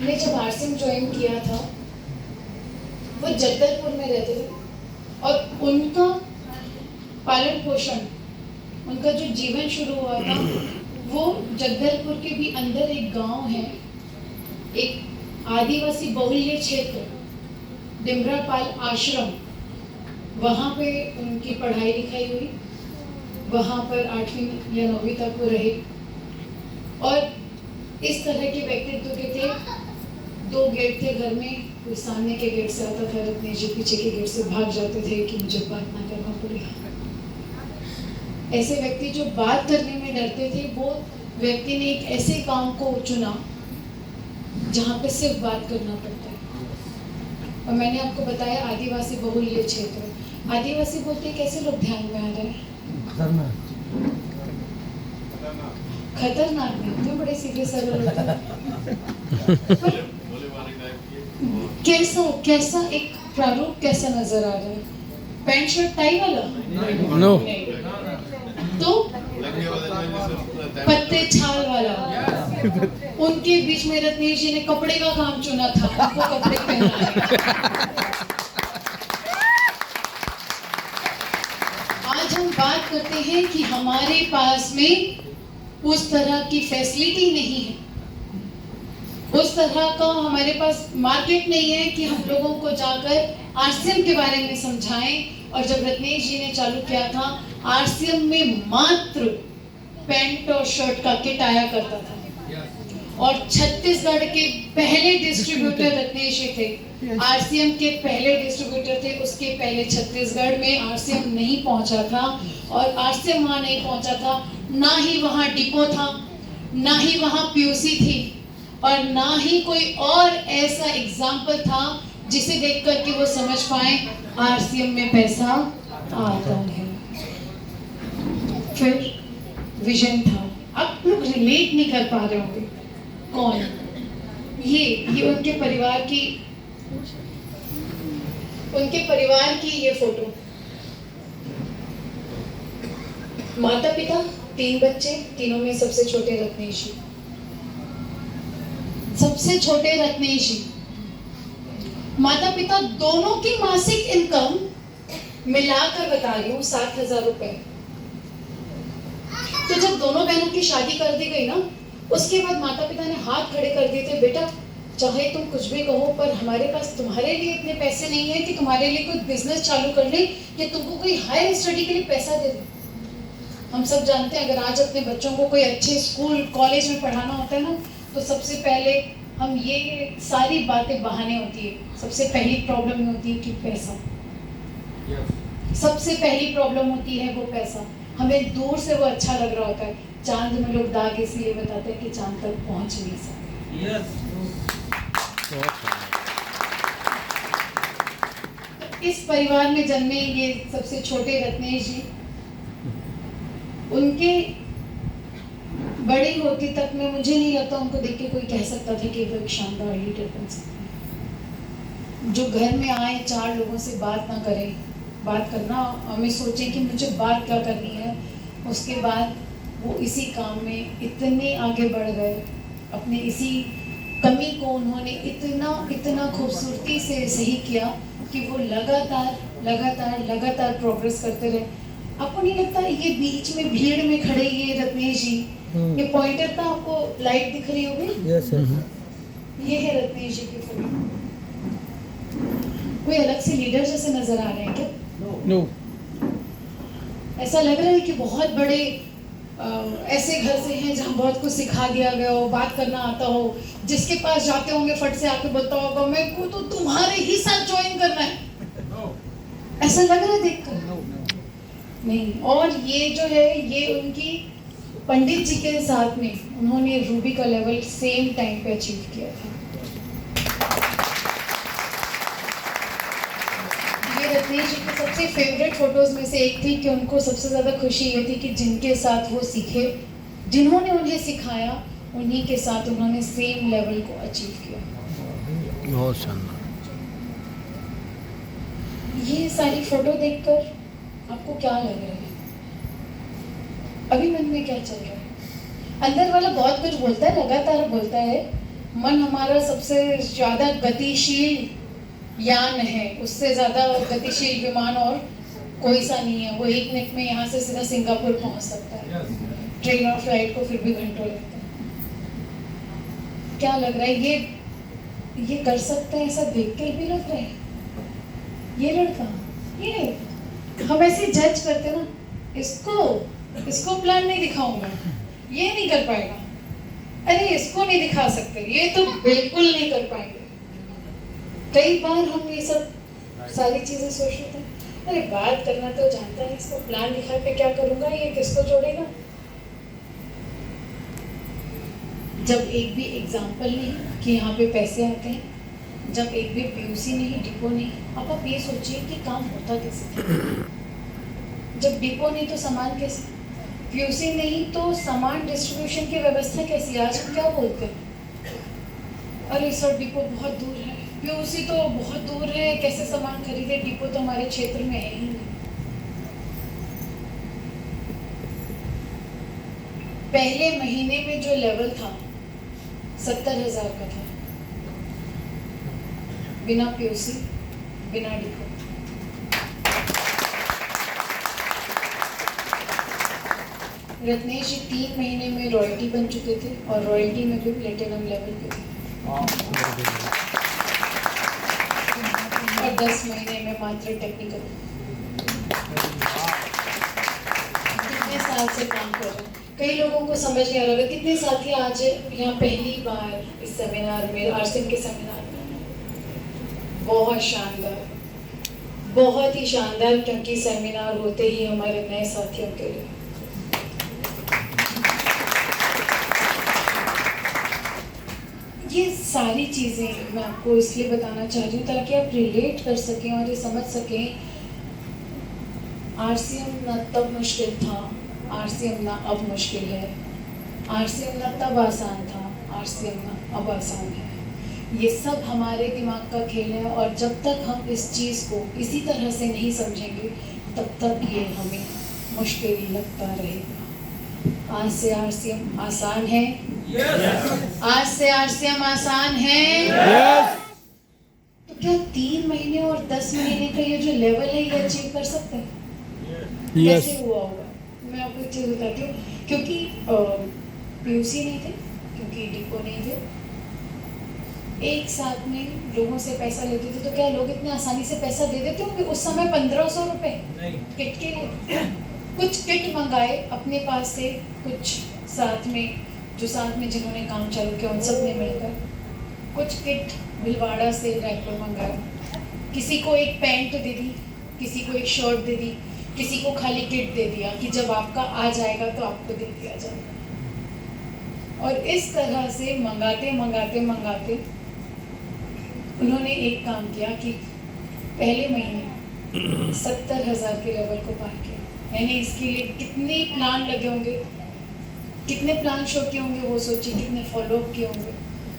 ने जब RCM join किया था वो जगदलपुर में रहते थे और उनका पालन पोषण, उनका जो जीवन शुरू हुआ था वो जगदलपुर के भी अंदर एक गांव है, एक आदिवासी बहुल्य क्षेत्र डिमरापाल आश्रम, वहाँ पे उनकी पढ़ाई लिखाई हुई, वहाँ पर 8वीं या 9वीं तक वो रहे। और इस तरह के व्यक्तित्व के थे। 2 गेट थे घर में, कोई सामने के गेट से आता था रत्नेश जी, पीछे के गेट से भाग जाते थे कि मुझे बात ना करना पड़ेगा। ऐसे व्यक्ति जो बात करने में डरते थे, वो व्यक्ति ने एक ऐसे काम को चुना जहाँ पे सिर्फ बात करना पड़ता है। और मैंने आपको बताया आदिवासी बहुल्य क्षेत्र। आदिवासी बोलते कैसे लोग ध्यान में आ रहे हैं? खतरनाक नहीं होते, बड़े सीधे सरल होते हैं। कैसा एक प्रारूप कैसा नजर आ रहा है? पैंट शर्ट टाई वाला? नो। तो पत्ते छाल वाला। उनके बीच में रत्नेश जी ने कपड़े का काम चुना था, उनको कपड़े पहनाए। आज हम बात करते हैं कि हमारे पास में उस तरह की फैसिलिटी नहीं है, उस तरह का हमारे पास मार्केट नहीं है कि हम लोगों को जाकर आरसीएम के बारे में समझाएं। और जब रत्नेश जी ने चालू किया था, आरसीएम में मात्र पैंट और शर्ट का किट आया करता था। और छत्तीसगढ़ के पहले डिस्ट्रीब्यूटर रत्नेश जी थे। आरसीएम के पहले डिस्ट्रीब्यूटर थे। उसके पहले छत्तीसगढ़ में आरसीएम नहीं पहुंचा था, और आरसीएम वहां नहीं पहुंचा था, ना ही वहां डिपो था, ना ही वहां पीयूसी थी, और ना ही कोई और ऐसा एग्जाम्पल था जिसे देख कर के वो समझ पाए आरसीएम में पैसा आता है। फिर विजन था। अब लोग रिलेट नहीं कर पा रहे होंगे कौन ये उनके परिवार की ये फोटो। माता पिता, 3 बच्चे, तीनों में सबसे छोटे रत्नेश जी। सबसे छोटे रत्नेश जी। माता पिता दोनों की मासिक इनकम मिलाकर बता रही हूँ 7,000 रुपए। तो जब दोनों बहनों की शादी कर दी गई ना, उसके बाद माता पिता ने हाथ खड़े कर दिए थे, बेटा चाहे तुम कुछ भी कहो, पर हमारे पास तुम्हारे लिए इतने पैसे नहीं है कि तुम्हारे लिए कोई बिजनेस चालू कर ले या तुमको कोई हायर स्टडी के लिए पैसा दे दे। हम सब जानते हैं, अगर आज अपने बच्चों को कोई अच्छे स्कूल कॉलेज में पढ़ाना होता है ना, तो सबसे पहले हम ये सारी बातें बहाने होती है। सबसे पहली प्रॉब्लम होती है कि पैसा। सबसे पहली प्रॉब्लम होती है वो पैसा। हमें दूर से वो अच्छा लग रहा होता है। चांद में लोग दाग इसलिए बताते हैं कि चांद तक पहुंच नहीं सकते। इस परिवार में जन्मे ये सबसे छोटे रत्नेश जी, उनके बड़े होते तक में मुझे नहीं लगता उनको देख के कोई कह सकता था कि वो एक शानदार लीडर बन सकते हैं। जो घर में आए 4 लोगों से बात ना करें, बात करना हमें सोचे कि मुझे बात क्या करनी है, उसके बाद वो इसी काम में इतने आगे बढ़ गए। अपने इसी कमी को उन्होंने इतना खूबसूरती से सही किया कि वो लगातार प्रोग्रेस करते रहे। आपको नहीं लगता ये बीच में भीड़ में खड़े ये रत्नेश जी, ये पॉइंटर था, आपको लाइट दिख रही होगी? Yes sir. ये है रत्नेश जी की फोटो। कोई अलग से लीडर जैसे नजर आ रहे हैं क्या? नो। ऐसा लग रहा है कि बहुत बड़े ऐसे घर से हैं जहाँ बहुत कुछ सिखा दिया गया हो, बात करना आता हो, जिसके पास जाते होंगे फट से आके बोलता होगा मैं को तो तुम्हारे ही साथ ज्वाइन करना है। ऐसा लग रहा है देखकर? नहीं। और ये जो है ये उनकी पंडित जी के साथ में उन्होंने रूबी का लेवल सेम टाइम पे अचीव किया था। ये रत्नेश जी की सबसे फेवरेट फोटोज में से एक थी कि उनको सबसे ज्यादा खुशी ये थी कि जिनके साथ वो सीखे, जिन्होंने उन्हें सिखाया, उन्हीं के साथ उन्होंने सेम लेवल को अचीव किया। बहुत शानदार। ये सारी फोटो देखकर आपको क्या लग रहा है? अभी मन में क्या चल रहा है? अंदर वाला बहुत कुछ बोलता है, लगातार बोलता है, मन हमारा सबसे ज़्यादा गतिशील यान है, उससे ज़्यादा गतिशील विमान और कोई सा नहीं है। वो 1 मिनट में यहाँ से सीधा सिंगापुर पहुँच सकता है। ट्रेन और फ्लाइट को फिर भी घंटों लगता है। क्या लग रहा है ये कर सकते हैं? ऐसा देख कर भी लग रहा है ये लड़का, ये हम ऐसे जज करते ना, इसको प्लान नहीं दिखाऊंगा, ये नहीं कर पाएगा, अरे इसको नहीं दिखा सकते, ये तो बिल्कुल नहीं कर पाएंगे। कई बार हम ये सब सारी चीजें सोच रहे थे, अरे बात करना तो जानता है, इसको प्लान दिखा के क्या करूंगा, ये किसको जोड़ेगा। जब एक भी एग्जाम्पल नहीं कि यहाँ पे पैसे आते हैं, जब एक भी पीयूसी नहीं, डिपो नहीं, अब आप ये सोचिए कि काम होता कैसे। जब डिपो नहीं तो सामान कैसे, पीयूसी नहीं तो सामान डिस्ट्रीब्यूशन की व्यवस्था कैसी। आज हम क्या बोलते हैं, अरे सर डिपो बहुत दूर है, पीयूसी तो बहुत दूर है, कैसे सामान खरीदे, डिपो तो हमारे क्षेत्र में है ही नहीं। पहले महीने में जो लेवल था 70,000 का था, बिना पीयूसी, बिना डिपो। रत्नेश जी 3 महीने में रॉयल्टी बन चुके थे और रॉयल्टी में भी प्लेटिनम लेवल पे थे, और 10 महीने में मात्र टेक्निकल। कितने साल से काम कर रहे हैं, कई लोगों को समझ नहीं आ रहा। कितने साथी आज यहाँ पहली बार इस सेमिनार में, आरसीएम के सेमिनार में। बहुत शानदार, बहुत ही शानदार, क्योंकि सेमिनार होते ही हमारे नए साथियों के लिए। ये सारी चीज़ें मैं आपको इसलिए बताना चाह रही हूँ ताकि आप रिलेट कर सकें और ये समझ सकें, आरसीएम ना तब मुश्किल था, आरसीएम ना अब मुश्किल है, आरसीएम ना तब आसान था, आरसीएम ना अब आसान है। ये सब हमारे दिमाग का खेल है, और जब तक हम इस चीज़ को इसी तरह से नहीं समझेंगे तब तक ये हमें मुश्किल लगता रहेगा। आज से आरसीएम आसान है, आज से आरसीएम आसान है। तो क्या 3 महीने और 10 महीने का ये जो लेवल है ये अचीव कर सकते हैं? कैसे हुआ होगा? मैं आपको एक चीज़ बताती हूँ, क्योंकि पीयूसी नहीं थे, क्योंकि डिपो नहीं थे, एक साथ में लोगों से पैसा लेते थे, तो क्या लोग इतने आसानी से पैसा दे देते होंगे? उस समय 1500 रुपए किट के लिए। कुछ किट मंगाए अपने पास से, कुछ साथ में जिन्होंने काम चालू किया उन सब ने मिलकर कुछ किट भिलवाड़ा से रायपुर मंगाया। किसी को एक पैंट दे दी, किसी को एक शर्ट दे दी, किसी को खाली किट दे दिया कि जब आपका आ जाएगा तो आपको दे दिया जाएगा। और इस तरह से मंगाते मंगाते मंगाते उन्होंने एक काम किया कि पहले महीने 70,000 के लेवल को पार किया। यानी इसके लिए कितने प्लान लगे होंगे, कितने प्लान शो किए होंगे, वो सोचिए, कितने फॉलोअप किए होंगे,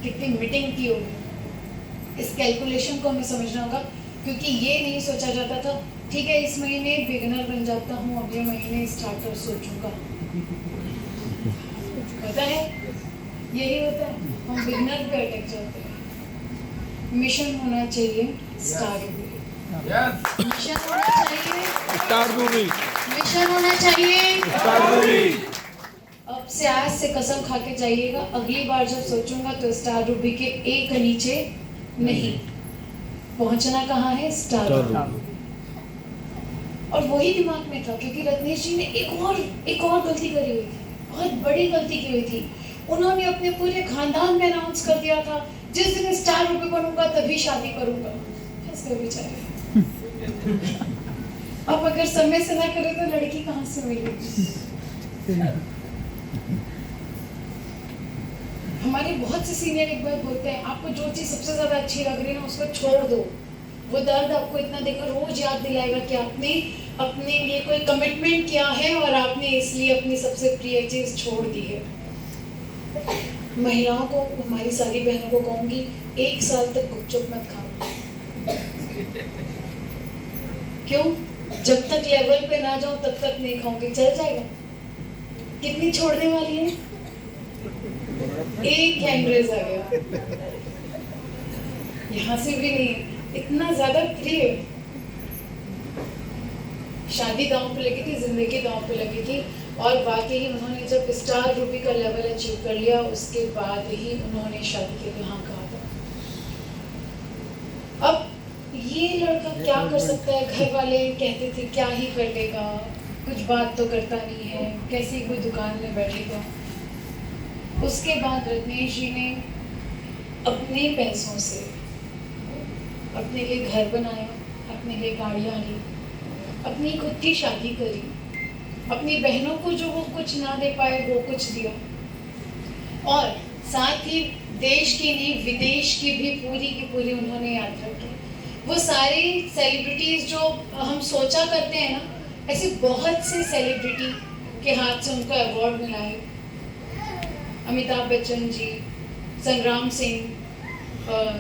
कितनी मीटिंग की होगी। इस कैलकुलेशन को हमें समझना होगा, क्योंकि ये नहीं सोचा जाता था ठीक है इस महीने बिगिनर बन जाता हूँ, अगले महीने स्टार्टर सोचूंगा। पता है यही होता है, हम बिगिनर पे अटक जाते हैं। मिशन होना चाहिए स्टार रूबी, मिशन होना चाहिए स्टार रूबी, मिशन होना चाहिए स्टार रूबी। अब से आज से कसम खा के जाइएगा, अगली बार जब सोचूंगा तो स्टार रूबी के एक नीचे नहीं, पहुंचना कहाँ है? Star Ruby. और वही दिमाग में था, क्योंकि रत्नेश जी ने एक और गलती करी हुई थी, बहुत बड़ी गलती की हुई थी। उन्होंने अपने पूरे खानदान में अनाउंस कर दिया था जिस दिन स्टार रूबी बनूंगा तभी शादी करूंगा। कैसे बेचारे, अब अगर समय से ना करे तो लड़की कहाँ से मिलेगी? हमारे बहुत से सीनियर एक बार बोलते हैं, आपको जो चीज सबसे ज्यादा अच्छी लग रही है ना उसको छोड़ दो, वो दर्द आपको इतना देकर रोज याद दिलाएगा कि आपने अपने लिए कोई कमिटमेंट किया है और आपने इसलिए अपनी सबसे प्रिय चीज छोड़ दी है। महिलाओं को, हमारी सारी बहनों को कहूंगी, 1 साल तक गुपचुप मत खाओ। क्यों? जब तक लेवल पे ना जाओ तब तक नहीं खाओगे, चल जाएगा। कितनी छोड़ने वाली है? एक कैमरेज आ गया, यहाँ से भी नहीं, इतना ज्यादा प्रिय। शादी दांव पे लगी थी, जिंदगी दांव पे लगी थी, और वाकई उन्होंने जब स्टार रूबी का लेवल अचीव कर लिया उसके बाद ही उन्होंने शादी के लिए हाँ कहा था। अब ये लड़का क्या कर सकता है, घर वाले कहते थे क्या ही कर लेगा, कुछ बात तो करता नहीं है, कैसे कोई दुकान में बैठेगा। उसके बाद रत्नेश जी ने अपने पैसों से अपने लिए घर बनाया, अपने लिए गाड़ियाँ ली, अपनी खुद की शादी करी, अपनी बहनों को जो वो कुछ ना दे पाए वो कुछ दिया, और साथ ही देश की नहीं विदेश की भी पूरी उन्होंने यात्रा की। वो सारी सेलिब्रिटीज जो हम सोचा करते हैं ना, ऐसे बहुत से सेलिब्रिटी के हाथ से उनको अवार्ड मिला है। अमिताभ बच्चन जी, संग्राम सिंह,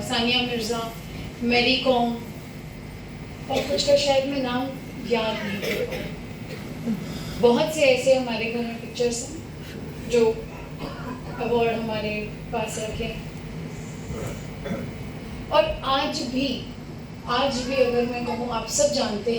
सानिया मिर्ज़ा, मैरी कॉम, और कुछ का शायद मैं नाम याद नहीं कर पाई। बहुत से ऐसे हमारे घर में पिक्चर्स हैं जो अवार्ड हमारे पास रखे हैं। और आज भी अगर मैं कहूँ, आप सब जानते हैं